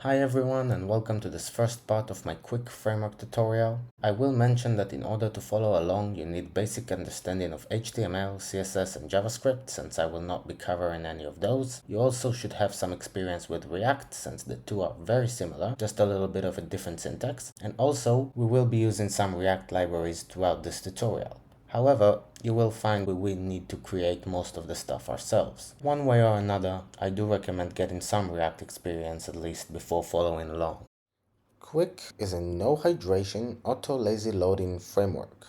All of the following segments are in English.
Hi everyone and welcome to this first part of my Qwik framework tutorial. I will mention that in order to follow along you need basic understanding of HTML, CSS and JavaScript since I will not be covering any of those. You also should have some experience with React since the two are very similar, just a little bit of a different syntax. And also we will be using some React libraries throughout this tutorial. However, you will find we will need to create most of the stuff ourselves. One way or another, I do recommend getting some React experience at least before following along. Qwik is a no hydration, auto lazy loading framework.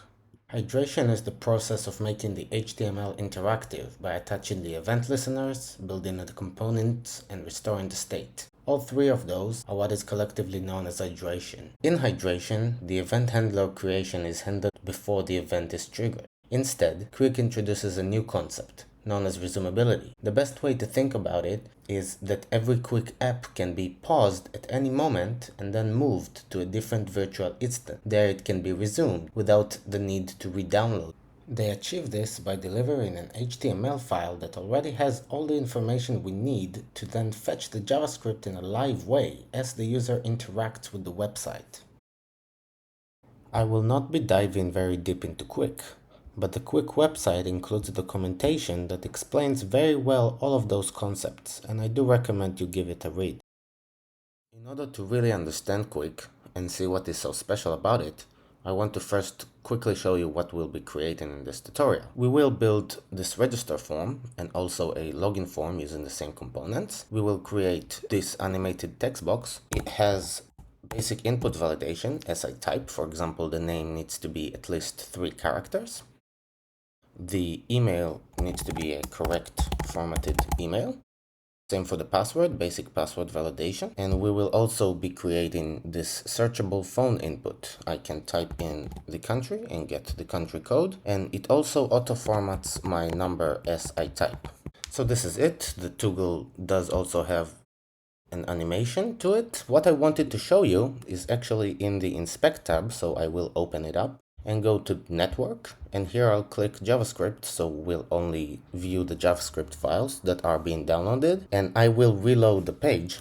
Hydration is the process of making the HTML interactive by attaching the event listeners, building the components, and restoring the state. All three of those are what is collectively known as hydration. In hydration, the event handler creation is handled before the event is triggered. Instead, Qwik introduces a new concept, known as resumability. The best way to think about it is that every Qwik app can be paused at any moment and then moved to a different virtual instant. There it can be resumed without the need to re-download. They achieve this by delivering an HTML file that already has all the information we need to then fetch the JavaScript in a live way as the user interacts with the website. I will not be diving very deep into Qwik, but the Qwik website includes documentation that explains very well all of those concepts, and I do recommend you give it a read. In order to really understand Qwik and see what is so special about it, I want to first quickly show you what we'll be creating in this tutorial. We will build this register form and also a login form using the same components. We will create this animated text box. It has basic input validation as I type. For example, the name needs to be at least 3 characters. The email needs to be a correct formatted email. Same for the password, basic password validation. And we will also be creating this searchable phone input. I can type in the country and get the country code. And it also auto formats my number as I type. So this is it. The toggle does also have an animation to it. What I wanted to show you is actually in the inspect tab. So I will open it up and go to network, and here I'll click JavaScript, so we'll only view the JavaScript files that are being downloaded, and I will reload the page.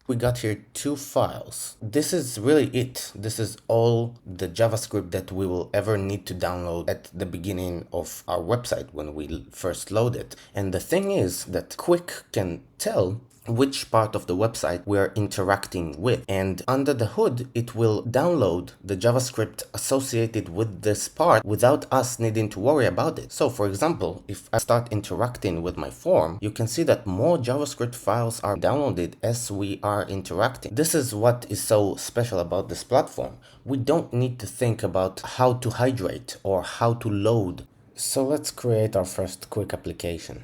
We got here 2 files. This is really it. This is all the JavaScript that we will ever need to download at the beginning of our website when we first load it. And the thing is that Qwik can tell which part of the website we are interacting with, and under the hood it will download the JavaScript associated with this part without us needing to worry about it. So for example, if I start interacting with my form, you can see that more JavaScript files are downloaded as we are interacting. This is what is so special about this platform. We don't need to think about how to hydrate or how to load. So let's create our first Qwik application.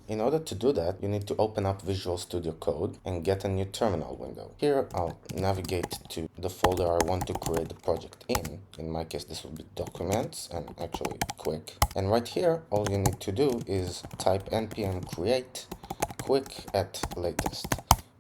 In order to do that, you need to open up Visual Studio Code and get a new terminal window. Here, I'll navigate to the folder I want to create the project in. In my case, this will be Documents and actually Qwik. And right here, all you need to do is type npm create Qwik at latest.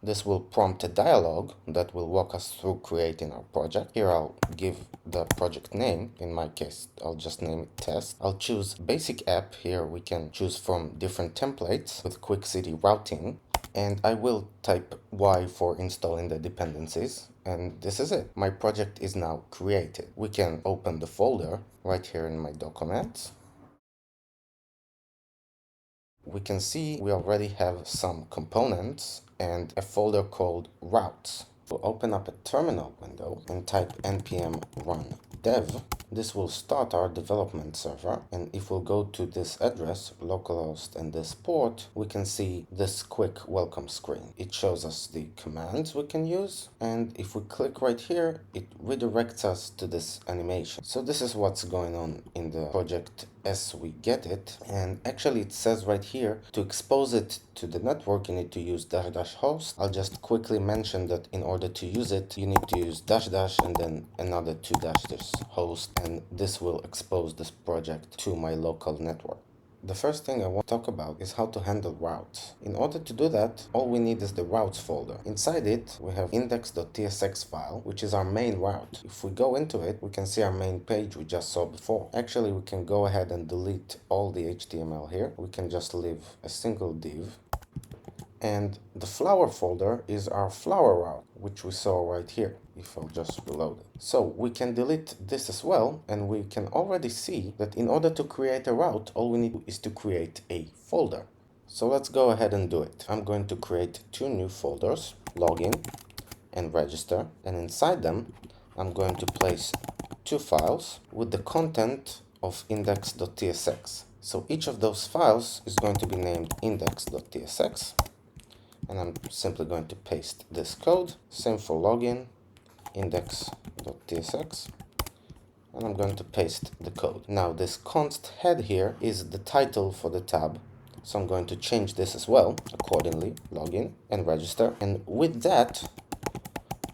This will prompt a dialog that will walk us through creating our project. Here I'll give the project name. In my case, I'll just name it test. I'll choose basic app. Here we can choose from different templates with Qwik city routing. And I will type Y for installing the dependencies. And this is it. My project is now created. We can open the folder right here in my documents. We can see we already have some components and a folder called routes. We'll open up a terminal window and type npm run dev. This will start our development server, and if we'll go to this address, localhost, and this port, we can see this Qwik welcome screen. It shows us the commands we can use, and if we click right here, it redirects us to this animation. So this is what's going on in the project as we get it, and actually it says right here to expose it to the network you need to use -- host. I'll just quickly mention that in order to use it you need to use -- and then another 2 dashes host, and this will expose this project to my local network. The first thing I want to talk about is how to handle routes. In order to do that, all we need is the routes folder. Inside it, we have index.tsx file, which is our main route. If we go into it, we can see our main page we just saw before. Actually, we can go ahead and delete all the HTML here. We can just leave a single div And the flower folder is our flower route, which we saw right here, if I'll just reload it. So we can delete this as well, and we can already see that in order to create a route, all we need is to create a folder. So let's go ahead and do it. I'm going to create two new folders, login and register, and inside them, I'm going to place two files with the content of index.tsx. So each of those files is going to be named index.tsx, and I'm simply going to paste this code. Same for login, index.tsx, and I'm going to paste the code. Now this const head here is the title for the tab, so I'm going to change this as well accordingly, login and register. And with that,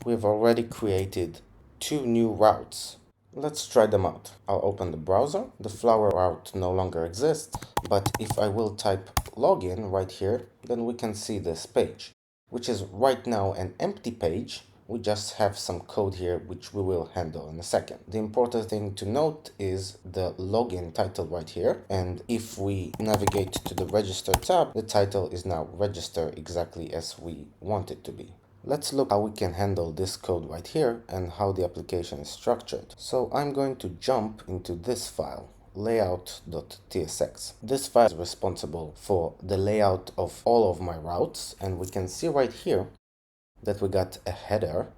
we've already created two new routes. Let's try them out. I'll open the browser. The flower route no longer exists, but if I will type login right here, then we can see this page, which is right now an empty page. We just have some code here, which we will handle in a second. The important thing to note is the login title right here. And if we navigate to the register tab, the title is now register exactly as we want it to be. Let's look how we can handle this code right here and how the application is structured. So I'm going to jump into this file, layout.tsx. This file is responsible for the layout of all of my routes, and we can see right here that we got a header,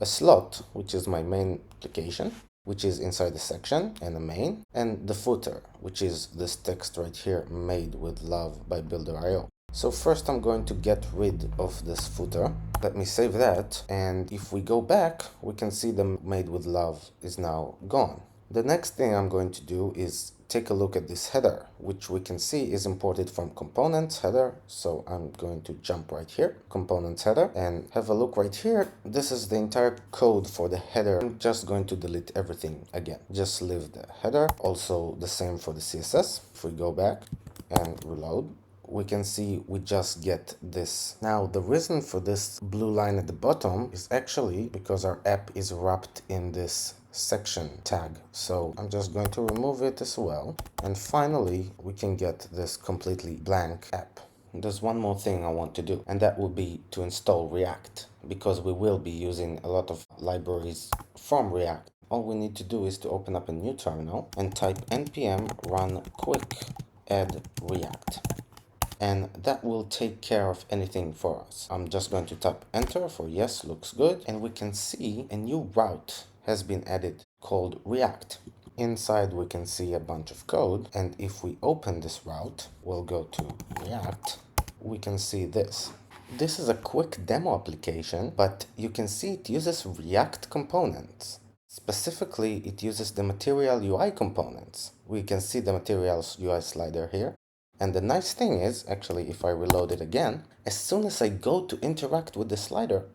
a slot, which is my main application, which is inside the section and the main, and the footer, which is this text right here, made with love by Builder.io. So first I'm going to get rid of this footer. Let me save that, and if we go back, we can see the made with love is now gone. The next thing I'm going to do is take a look at this header, which we can see is imported from components header. So I'm going to jump right here, components header, and have a look right here. This is the entire code for the header. I'm just going to delete everything again. Just leave the header. Also the same for the CSS. If we go back and reload, we can see we just get this. Now, the reason for this blue line at the bottom is actually because our app is wrapped in this section tag. So I'm just going to remove it as well. And finally, we can get this completely blank app. There's one more thing I want to do, and that will be to install React, because we will be using a lot of libraries from React. All we need to do is to open up a new terminal and type npm run Qwik add React. And that will take care of anything for us. I'm just going to type enter for yes, looks good. And we can see a new route has been added called React. Inside we can see a bunch of code. And if we open this route, we'll go to React, we can see this. This is a quick demo application, but you can see it uses React components. Specifically, it uses the Material UI components. We can see the Materials UI slider here. And the nice thing is, actually, if I reload it again, as soon as I go to interact with the slider,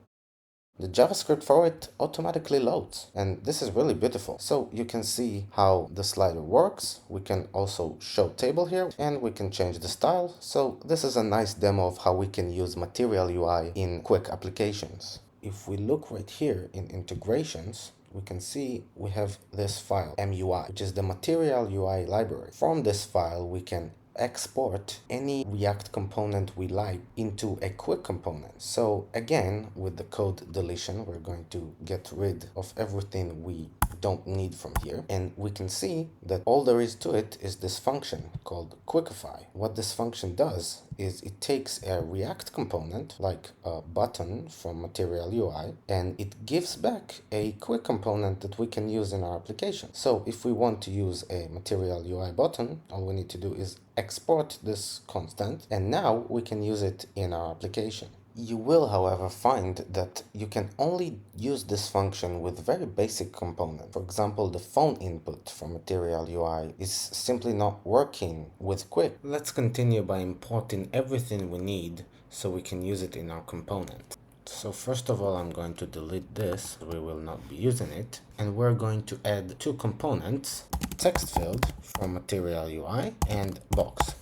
the JavaScript for it automatically loads. And this is really beautiful. So you can see how the slider works. We can also show table here, and we can change the style. So this is a nice demo of how we can use Material UI in Qwik applications. If we look right here in integrations, we can see we have this file, MUI, which is the Material UI library. From this file, we can export any React component we like into a Qwik component. So again, with the code deletion, we're going to get rid of everything we don't need from here. And we can see that all there is to it is this function called Qwikify. What this function does is it takes a React component, like a button from Material UI, and it gives back a Qwik component that we can use in our application. So if we want to use a Material UI button, all we need to do is export this constant, and now we can use it in our application. You will, however, find that you can only use this function with very basic components. For example, the phone input from Material UI is simply not working with Qwik. Let's continue by importing everything we need so we can use it in our component. So first of all, I'm going to delete this. We will not be using it. And we're going to add two components, text field from Material UI and box.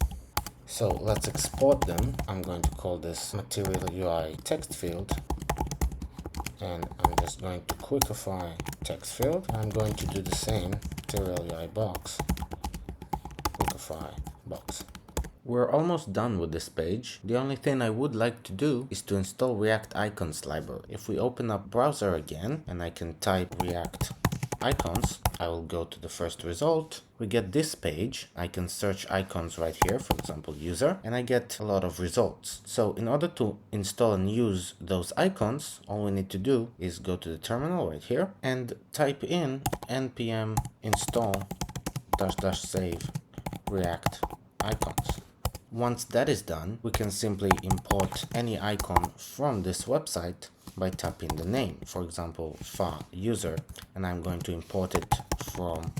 So let's export them. I'm going to call this Material UI text field, and I'm just going to Qwikify text field. I'm going to do the same, Material UI box, Qwikify box. We're almost done with this page. The only thing I would like to do is to install React Icons library. If we open up browser again and I can type React Icons, I will go to the first result. We get this page. I can search icons right here, for example, user, and I get a lot of results. So in order to install and use those icons, all we need to do is go to the terminal right here and type in npm install -- save React Icons. Once that is done, we can simply import any icon from this website by tapping the name. For example, fa user, and I'm going to import it from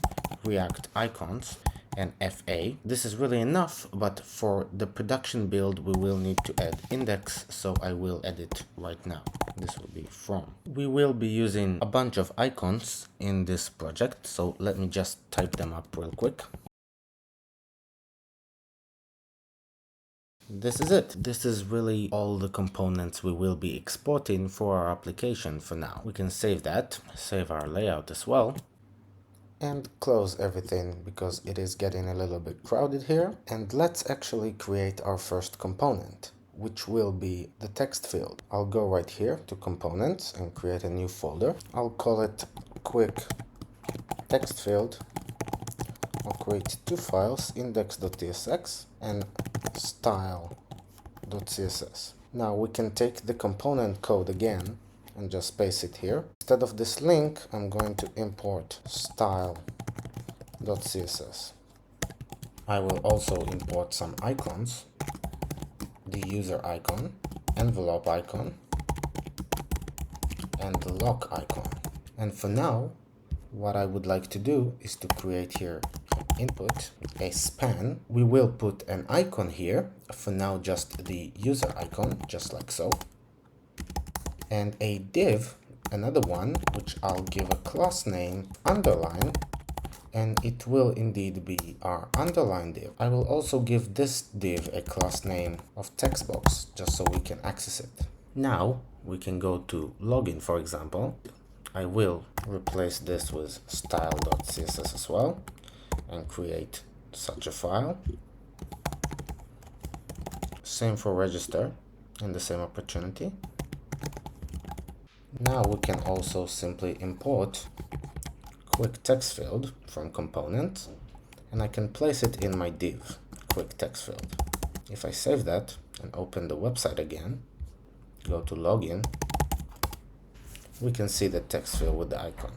React Icons and fa. This is really enough, but for the production build, we will need to add index, so I will add it right now. This will be from. We will be using a bunch of icons in this project, so let me just type them up real quick. This is it. This is really all the components we will be exporting for our application for now. We can save that, save our layout as well, and close everything because it is getting a little bit crowded here. And let's actually create our first component, which will be the text field. I'll go right here to components and create a new folder. I'll call it Qwik text field. I'll create two files, index.tsx and style.css. Now we can take the component code again and just paste it here. Instead of this link, I'm going to import style.css. I will also import some icons, the user icon, envelope icon, and the lock icon. And for now, what I would like to do is to create here input a span. We will put an icon here, for now just the user icon, just like so, and a div, another one, which I'll give a class name underline, and it will indeed be our underline div. I will also give this div a class name of textbox, just so we can access it. Now we can go to login, for example. I will replace this with style.css as well and create such a file. Same for register and the same opportunity. Now we can also simply import Qwik text field from component, and I can place it in my div Qwik text field. If I save that and open the website again, go to login, we can see the text field with the icon.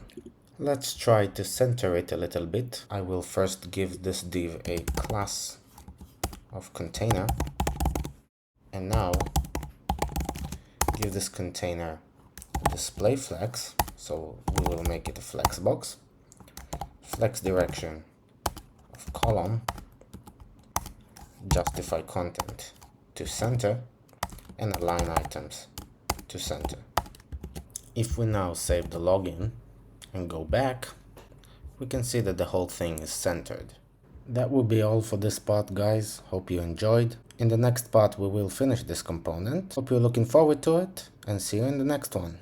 Let's try to center it a little bit. I will first give this div a class of container, and now give this container display flex, so we will make it a flex box, flex direction of column, justify content to center, and align items to center. If we now save the login and go back, we can see that the whole thing is centered. That will be all for this part, guys. Hope you enjoyed. In the next part we will finish this component. Hope you're looking forward to it, and see you in the next one.